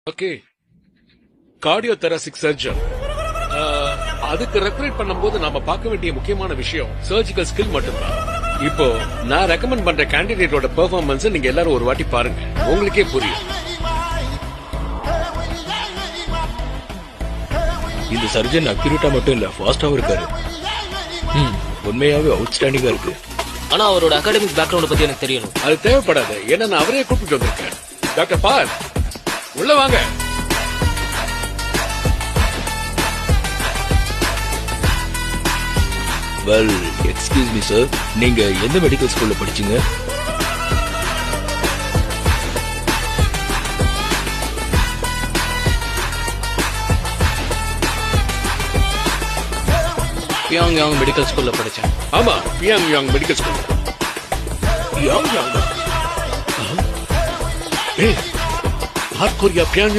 Okay, cardio thoracic surgeon. அதுக்கு recruit பண்ணும்போது நாம பார்க்க வேண்டிய முக்கியமான விஷயம் சர்ஜிக்கல் ஸ்கில் மட்டும்தான். இப்போ நான் ரெக்கமெண்ட் பண்ற கேண்டிடேட்டோட பெர்ஃபார்மன்ஸ் நீங்க எல்லாரும் ஒரு வாட்டி பாருங்க, உங்களுக்கே புரியும். இந்த சர்ஜன் அக்யூரேட்டா மட்டும் இல்ல, ஃபாஸ்டாவும் இருக்காரு. உண்மையாவே அவுட்ஸ்டாண்டிங்கா இருக்கு. ஆனா அவரோட அகாடமிக் பேக்ரவுண்ட் பத்தி எனக்கு தெரியணும். அது தேவைப்படாது, ஏன்னா நான் அவரே கூப்பிட்டு வந்திருக்கேன். டாக்டர் பால், உள்ள வாங்க. வெல், எக்ஸ்கியூஸ் மீ சார், நீங்க எந்த மெடிக்கல் ஸ்கூல்ல படிச்சீங்க? பியாங் யாங் மெடிக்கல் ஸ்கூல்ல படிச்சேன். ஆமா, பியாங் யாங் medical school. Yang yang, North Korea பியாங்